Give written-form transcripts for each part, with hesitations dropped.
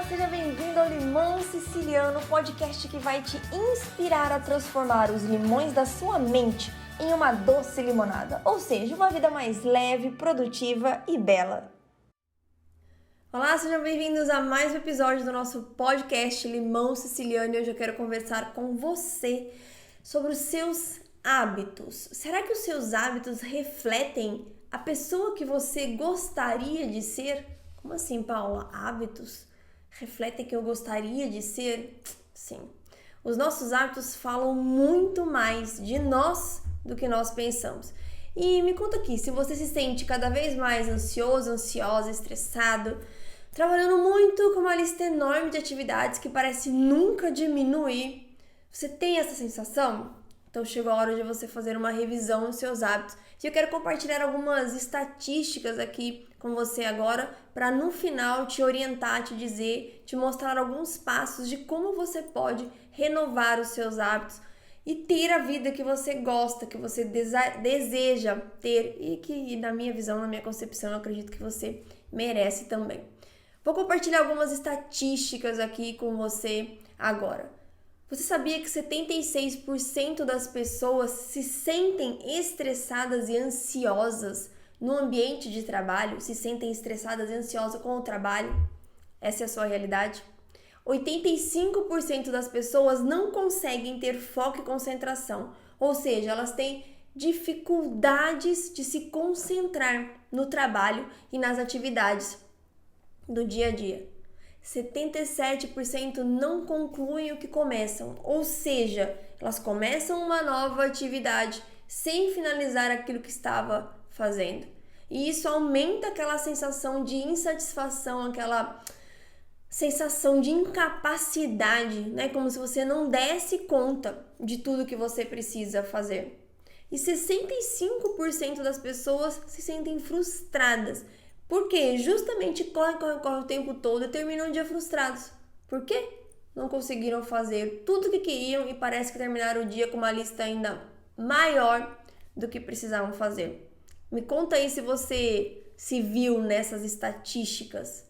seja bem-vindo ao Limão Siciliano, podcast que vai te inspirar a transformar os limões da sua mente em uma doce limonada, ou seja, uma vida mais leve, produtiva e bela. Olá, sejam bem-vindos a mais um episódio do nosso podcast Limão Siciliano e hoje eu quero conversar com você sobre os seus hábitos. Será que os seus hábitos refletem a pessoa que você gostaria de ser? Como assim, Paula? Hábitos refletem quem eu gostaria de ser? Sim. Os nossos hábitos falam muito mais de nós do que nós pensamos. E me conta aqui, se você se sente cada vez mais ansioso, ansiosa, estressado, trabalhando muito com uma lista enorme de atividades que parece nunca diminuir, você tem essa sensação? Então chegou a hora de você fazer uma revisão dos seus hábitos. E eu quero compartilhar algumas estatísticas aqui com você agora para no final te orientar, te dizer, te mostrar alguns passos de como você pode renovar os seus hábitos e ter a vida que você gosta, que você deseja ter e que na minha visão, na minha concepção, eu acredito que você merece também. Vou compartilhar algumas estatísticas aqui com você agora. Você sabia que 76% das pessoas se sentem estressadas e ansiosas no ambiente de trabalho? Se sentem estressadas e ansiosas com o trabalho? Essa é a sua realidade? 85% das pessoas não conseguem ter foco e concentração, ou seja, elas têm dificuldades de se concentrar no trabalho e nas atividades do dia a dia. 77% não concluem o que começam, ou seja, elas começam uma nova atividade sem finalizar aquilo que estava fazendo. E isso aumenta aquela sensação de insatisfação, aquela sensação de incapacidade, né? Como se você não desse conta de tudo que você precisa fazer. E 65% das pessoas se sentem frustradas. Por quê? Justamente corre o tempo todo e terminam o dia frustrados. Por quê? Não conseguiram fazer tudo o que queriam e parece que terminaram o dia com uma lista ainda maior do que precisavam fazer. Me conta aí se você se viu nessas estatísticas.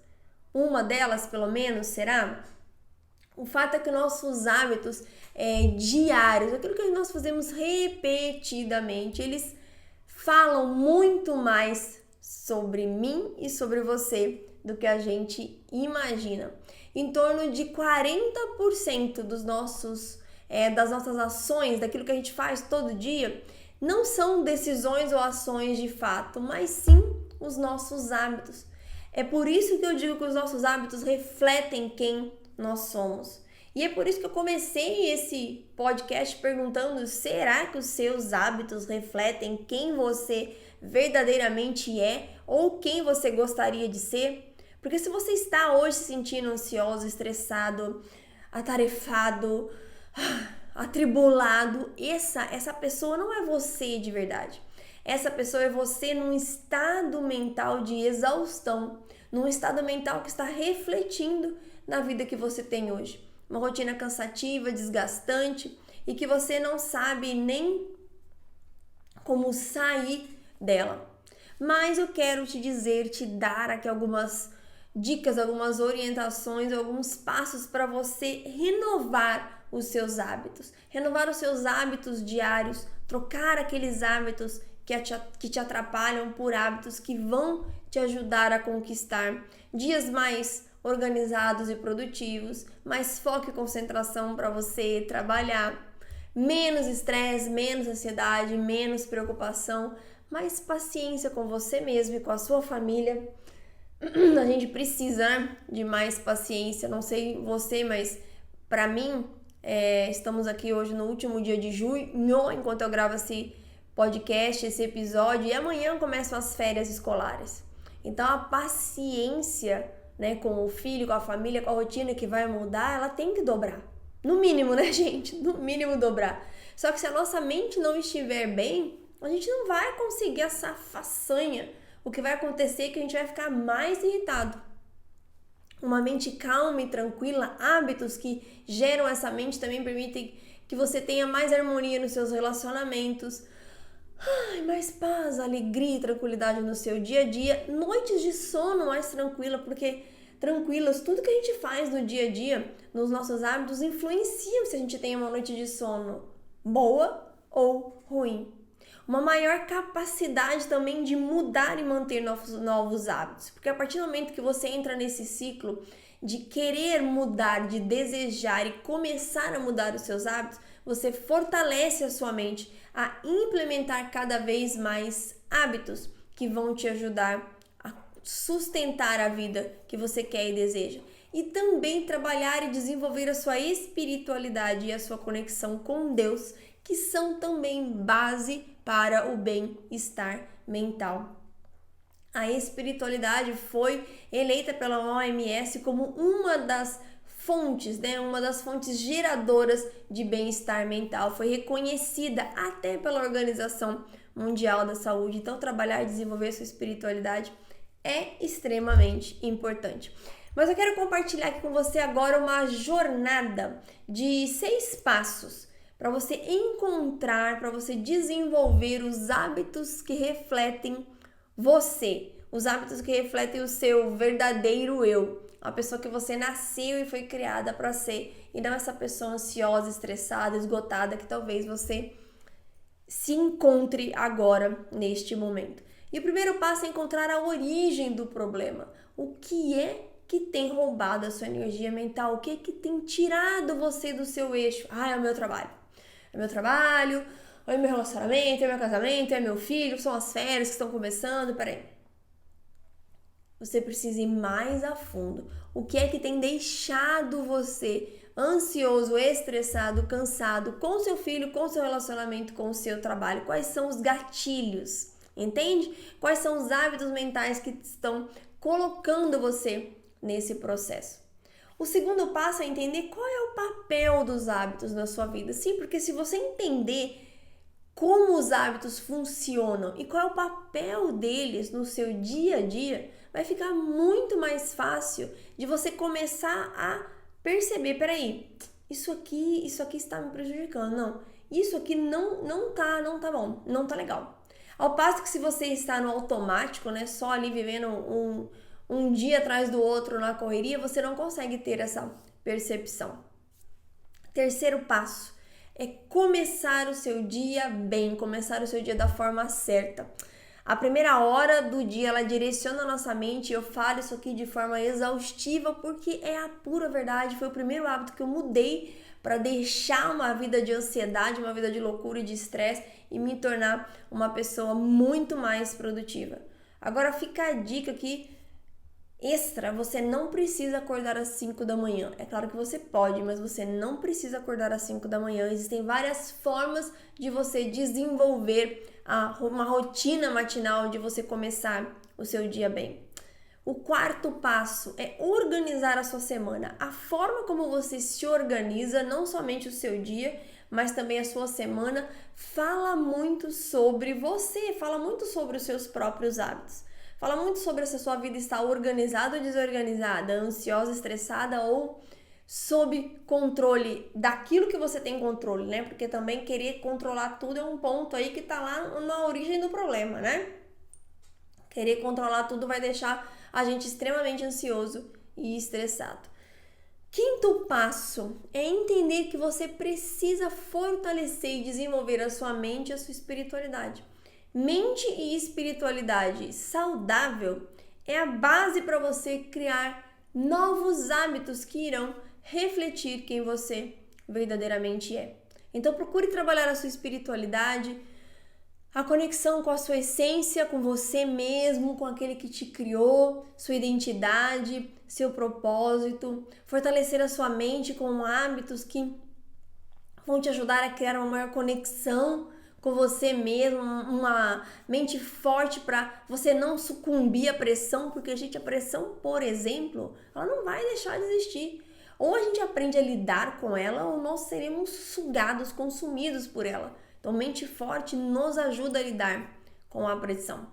Uma delas, pelo menos, será? O fato é que nossos hábitos diários, aquilo que nós fazemos repetidamente, eles falam muito mais sobre mim e sobre você do que a gente imagina. Em torno de 40% das nossas ações, daquilo que a gente faz todo dia, não são decisões ou ações de fato, mas sim os nossos hábitos. É por isso que eu digo que os nossos hábitos refletem quem nós somos. E é por isso que eu comecei esse podcast perguntando: será que os seus hábitos refletem quem você verdadeiramente é ou quem você gostaria de ser? Porque se você está hoje se sentindo ansioso, estressado, atarefado, atribulado, essa pessoa não é você de verdade. Essa pessoa é você num estado mental de exaustão, num estado mental que está refletindo na vida que você tem hoje. Uma rotina cansativa, desgastante e que você não sabe nem como sair dela. Mas eu quero te dizer, te dar aqui algumas dicas, algumas orientações, alguns passos para você renovar os seus hábitos. Renovar os seus hábitos diários, trocar aqueles hábitos que te atrapalham por hábitos que vão te ajudar a conquistar dias mais organizados e produtivos, mais foco e concentração para você trabalhar, menos estresse, menos ansiedade, menos preocupação, mais paciência com você mesmo e com a sua família. A gente precisa, né, de mais paciência. Não sei você, mas para mim, estamos aqui hoje no último dia de junho, enquanto eu gravo esse podcast, esse episódio, e amanhã começam as férias escolares. Então a paciência, né, com o filho, com a família, com a rotina que vai mudar, ela tem que dobrar. No mínimo, né, gente? No mínimo dobrar. Só que se a nossa mente não estiver bem, a gente não vai conseguir essa façanha. O que vai acontecer é que a gente vai ficar mais irritado. Uma mente calma e tranquila, hábitos que geram essa mente também permitem que você tenha mais harmonia nos seus relacionamentos, mais paz, alegria e tranquilidade no seu dia a dia, noites de sono mais tranquila, porque tranquilas. Tudo que a gente faz no dia a dia, nos nossos hábitos, influencia se a gente tem uma noite de sono boa ou ruim. Uma maior capacidade também de mudar e manter novos hábitos. Porque a partir do momento que você entra nesse ciclo de querer mudar, de desejar e começar a mudar os seus hábitos, você fortalece a sua mente a implementar cada vez mais hábitos que vão te ajudar a sustentar a vida que você quer e deseja. E também trabalhar e desenvolver a sua espiritualidade e a sua conexão com Deus, que são também base para o bem-estar mental. A espiritualidade foi eleita pela OMS como uma das fontes, uma das fontes geradoras de bem-estar mental. Foi reconhecida até pela Organização Mundial da Saúde. Então, trabalhar e desenvolver sua espiritualidade é extremamente importante. Mas eu quero compartilhar aqui com você agora uma jornada de 6 passos para você encontrar, para você desenvolver os hábitos que refletem você, os hábitos que refletem o seu verdadeiro eu, a pessoa que você nasceu e foi criada para ser, e não essa pessoa ansiosa, estressada, esgotada que talvez você se encontre agora, neste momento. E o primeiro passo é encontrar a origem do problema. O que é que tem roubado a sua energia mental? O que é que tem tirado você do seu eixo? É o meu trabalho. É meu trabalho, é meu relacionamento, é meu casamento, é meu filho, são as férias que estão começando. Peraí. Você precisa ir mais a fundo. O que é que tem deixado você ansioso, estressado, cansado com seu filho, com seu relacionamento, com o seu trabalho? Quais são os gatilhos? Entende? Quais são os hábitos mentais que estão colocando você nesse processo? O segundo passo é entender qual é o papel dos hábitos na sua vida. Sim, porque se você entender como os hábitos funcionam e qual é o papel deles no seu dia a dia, vai ficar muito mais fácil de você começar a perceber, peraí, isso aqui está me prejudicando, não, isso aqui não tá bom, não tá legal. Ao passo que se você está no automático, só ali vivendo um dia atrás do outro na correria, você não consegue ter essa percepção. Terceiro passo é começar o seu dia bem, começar o seu dia da forma certa. A primeira hora do dia, ela direciona a nossa mente, eu falo isso aqui de forma exaustiva porque é a pura verdade, foi o primeiro hábito que eu mudei para deixar uma vida de ansiedade, uma vida de loucura e de estresse e me tornar uma pessoa muito mais produtiva. Agora fica a dica aqui extra, você não precisa acordar às 5 da manhã. É claro que você pode, mas você não precisa acordar às 5 da manhã. Existem várias formas de você desenvolver uma rotina matinal, de você começar o seu dia bem. O quarto passo é organizar a sua semana. A forma como você se organiza, não somente o seu dia, mas também a sua semana, fala muito sobre você, fala muito sobre os seus próprios hábitos. Fala muito sobre se a sua vida está organizada ou desorganizada, ansiosa, estressada ou sob controle daquilo que você tem controle, Porque também querer controlar tudo é um ponto aí que tá lá na origem do problema, Querer controlar tudo vai deixar a gente extremamente ansioso e estressado. Quinto passo é entender que você precisa fortalecer e desenvolver a sua mente e a sua espiritualidade. Mente e espiritualidade saudável é a base para você criar novos hábitos que irão refletir quem você verdadeiramente é. Então procure trabalhar a sua espiritualidade, a conexão com a sua essência, com você mesmo, com aquele que te criou, sua identidade, seu propósito, fortalecer a sua mente com hábitos que vão te ajudar a criar uma maior conexão com você mesmo, uma mente forte para você não sucumbir à pressão, porque a pressão, por exemplo, ela não vai deixar de existir. Ou a gente aprende a lidar com ela, ou nós seremos sugados, consumidos por ela. Então, mente forte nos ajuda a lidar com a pressão.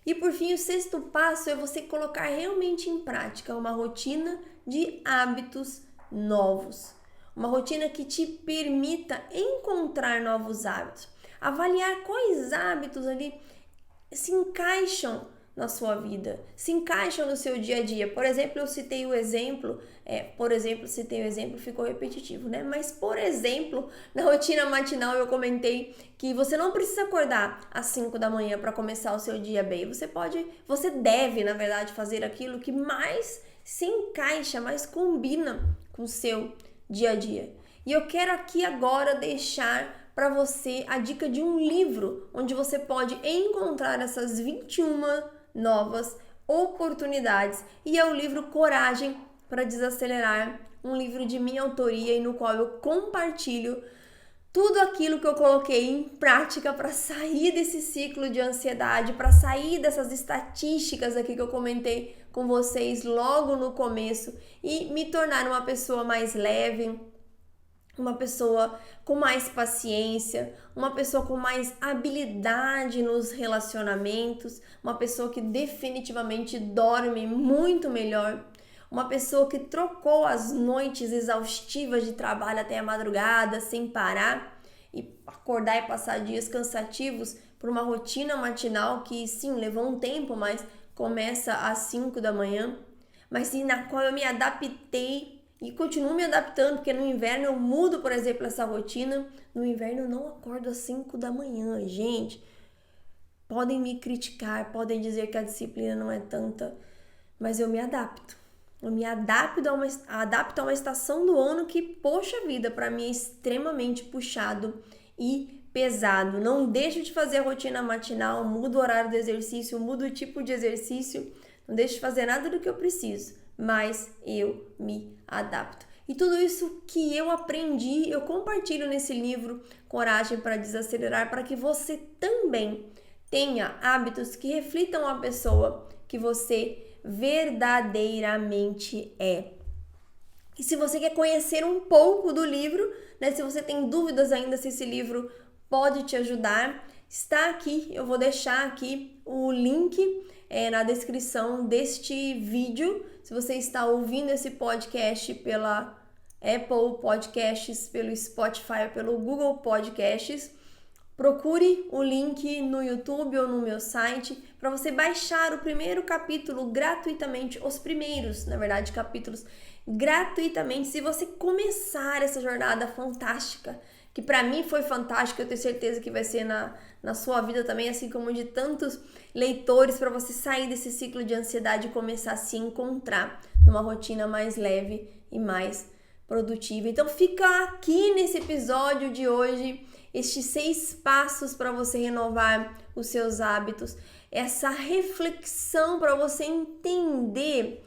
E por fim, o sexto passo é você colocar realmente em prática uma rotina de hábitos novos. Uma rotina que te permita encontrar novos hábitos. Avaliar quais hábitos ali se encaixam na sua vida, se encaixam no seu dia a dia. Por exemplo, citei o exemplo, ficou repetitivo, né? Mas, por exemplo, na rotina matinal eu comentei que você não precisa acordar às 5 da manhã para começar o seu dia bem. Você deve, na verdade, fazer aquilo que mais se encaixa, mais combina com o seu dia a dia. E eu quero aqui agora deixar para você a dica de um livro onde você pode encontrar essas 21 novas oportunidades. E é o livro Coragem para Desacelerar, um livro de minha autoria e no qual eu compartilho tudo aquilo que eu coloquei em prática para sair desse ciclo de ansiedade, para sair dessas estatísticas aqui que eu comentei com vocês logo no começo e me tornar uma pessoa mais leve, uma pessoa com mais paciência, uma pessoa com mais habilidade nos relacionamentos, uma pessoa que definitivamente dorme muito melhor, uma pessoa que trocou as noites exaustivas de trabalho até a madrugada sem parar e acordar e passar dias cansativos por uma rotina matinal que sim, levou um tempo, mas começa às 5 da manhã, mas sim, na qual eu me adaptei e continuo me adaptando, porque no inverno eu mudo, por exemplo, essa rotina. No inverno eu não acordo às 5 da manhã, gente. Podem me criticar, podem dizer que a disciplina não é tanta, mas eu me adapto. Eu me adapto a uma estação do ano que, poxa vida, para mim é extremamente puxado e pesado. Não deixo de fazer a rotina matinal, mudo o horário do exercício, mudo o tipo de exercício, não deixo de fazer nada do que eu preciso, mas eu me adapto. E tudo isso que eu aprendi, eu compartilho nesse livro Coragem para Desacelerar, para que você também tenha hábitos que reflitam a pessoa que você verdadeiramente é. E se você quer conhecer um pouco do livro, né, se você tem dúvidas ainda se esse livro pode te ajudar, está aqui, eu vou deixar aqui o link na descrição deste vídeo. Se você está ouvindo esse podcast pela Apple Podcasts, pelo Spotify, pelo Google Podcasts, procure o link no YouTube ou no meu site para você baixar o primeiro capítulo gratuitamente, os primeiros, na verdade, capítulos gratuitamente. Se você começar essa jornada fantástica, que para mim foi fantástica, eu tenho certeza que vai ser na sua vida também, assim como de tantos leitores, para você sair desse ciclo de ansiedade e começar a se encontrar numa rotina mais leve e mais produtiva. Então fica aqui nesse episódio de hoje estes 6 passos para você renovar os seus hábitos, essa reflexão para você entender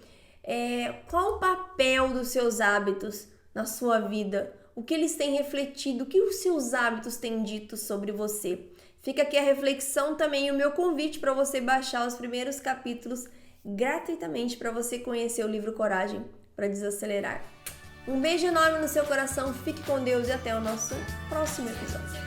qual o papel dos seus hábitos na sua vida, o que eles têm refletido, o que os seus hábitos têm dito sobre você. Fica aqui a reflexão também e o meu convite para você baixar os primeiros capítulos gratuitamente para você conhecer o livro Coragem para Desacelerar. Um beijo enorme no seu coração, fique com Deus e até o nosso próximo episódio.